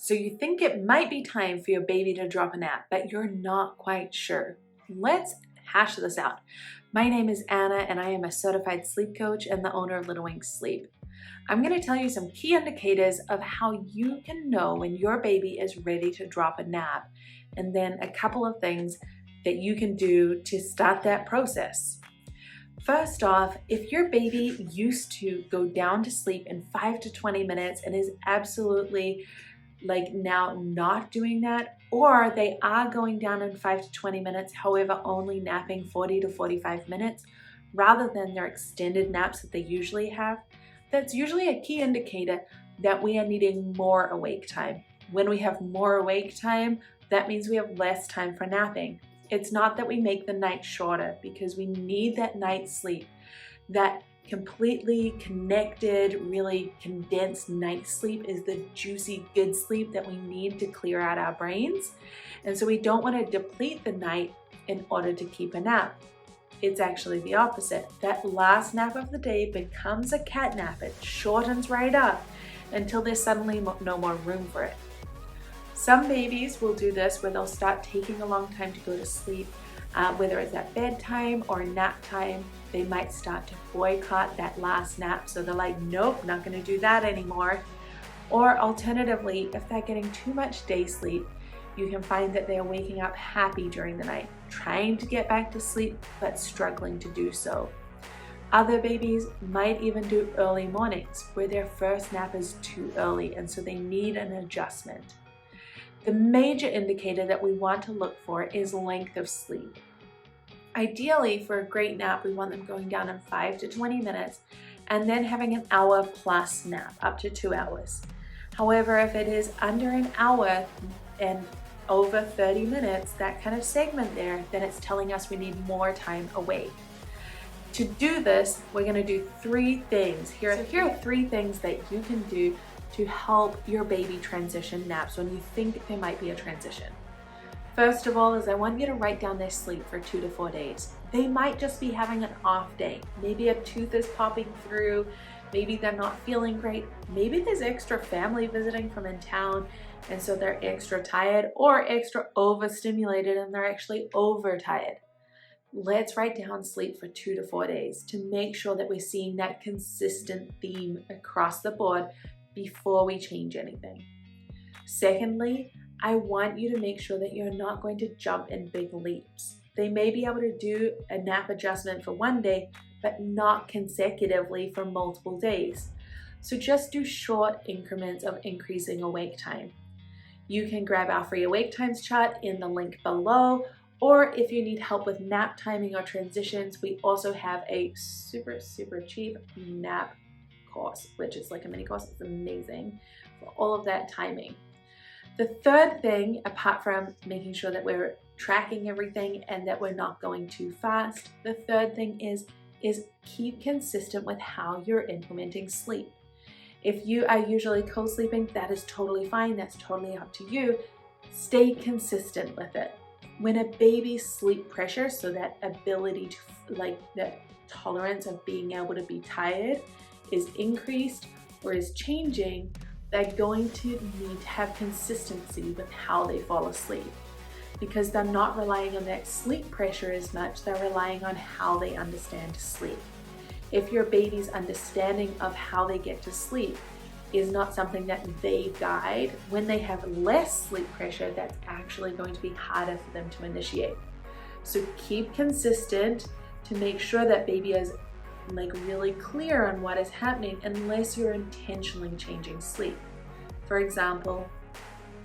So you think it might be time for your baby to drop a nap, but you're not quite sure. Let's hash this out. My name is Anna and I am a certified sleep coach and the owner of Little Wings Sleep. I'm going to tell you some key indicators of how you can know when your baby is ready to drop a nap, and then a couple of things that you can do to start that process. First off, if your baby used to go down to sleep in 5 to 20 minutes and is absolutely now not doing that, or they are going down in 5 to 20 minutes, however only napping 40 to 45 minutes rather than their extended naps that they usually have, that's usually a key indicator that we are needing more awake time. When we have more awake time, that means we have less time for napping. It's not that we make the night shorter, because we need that night's sleep. That completely connected, really condensed night sleep is the juicy, good sleep that we need to clear out our brains. And so we don't want to deplete the night in order to keep a nap. It's actually the opposite. That last nap of the day becomes a cat nap. It shortens right up until there's suddenly no more room for it. Some babies will do this where they'll start taking a long time to go to sleep, whether it's at bedtime or nap time. They might start to boycott that last nap. So they're like, nope, not going to do that anymore. Or alternatively, if they're getting too much day sleep, you can find that they're waking up happy during the night, trying to get back to sleep, but struggling to do so. Other babies might even do early mornings where their first nap is too early, and so they need an adjustment. The major indicator that we want to look for is length of sleep. Ideally, for a great nap, we want them going down in 5 to 20 minutes and then having an hour plus nap, up to 2 hours. However, if it is under an hour and over 30 minutes, that kind of segment there, then it's telling us we need more time awake. To do this, we're going to do 3 things. Here are 3 things that you can do to help your baby transition naps when you think there might be a transition. First of all is I want you to write down their sleep for 2 to 4 days. They might just be having an off day. Maybe a tooth is popping through. Maybe they're not feeling great. Maybe there's extra family visiting from in town, and so they're extra tired or extra overstimulated and they're actually overtired. Let's write down sleep for 2 to 4 days to make sure that we're seeing that consistent theme across the board before we change anything. Secondly, I want you to make sure that you're not going to jump in big leaps. They may be able to do a nap adjustment for 1 day, but not consecutively for multiple days. So just do short increments of increasing awake time. You can grab our free awake times chart in the link below, or if you need help with nap timing or transitions, we also have a super cheap nap course, which is like a mini course. It's amazing for all of that timing. The third thing, apart from making sure that we're tracking everything and that we're not going too fast, the third thing is keep consistent with how you're implementing sleep. If you are usually co-sleeping, that is totally fine. That's totally up to you. Stay consistent with it. When a baby's sleep pressure, so that ability to, that tolerance of being able to be tired, is increased or is changing, they're going to need to have consistency with how they fall asleep, because they're not relying on that sleep pressure as much, they're relying on how they understand sleep. If your baby's understanding of how they get to sleep is not something that they guide, when they have less sleep pressure, that's actually going to be harder for them to initiate. So keep consistent to make sure that baby is really clear on what is happening, unless you're intentionally changing sleep. For example,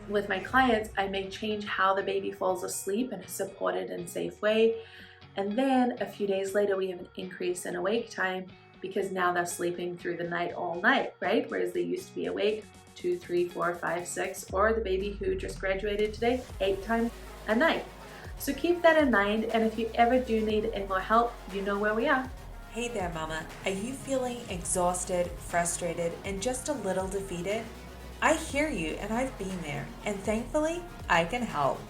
with my clients, I may change how the baby falls asleep in a supported and safe way, and then a few days later we have an increase in awake time because now they're sleeping through the night all night, right? Whereas they used to be awake 2, 3, 4, 5, 6, or the baby who just graduated today, 8 times a night. So keep that in mind, and if you ever do need any more help, you know where we are. Hey there, Mama. Are you feeling exhausted, frustrated, and just a little defeated? I hear you, and I've been there, and thankfully, I can help.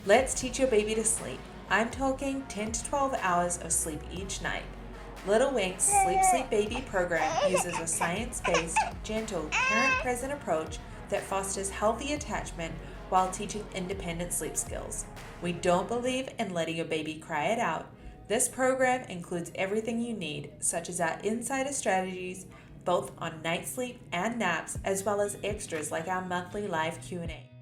Let's teach your baby to sleep. I'm talking 10 to 12 hours of sleep each night. Little Wings Sleep Baby program uses a science-based, gentle, parent-present approach that fosters healthy attachment while teaching independent sleep skills. We don't believe in letting your baby cry it out. This program includes everything you need, such as our insider strategies, both on night sleep and naps, as well as extras like our monthly live Q&A.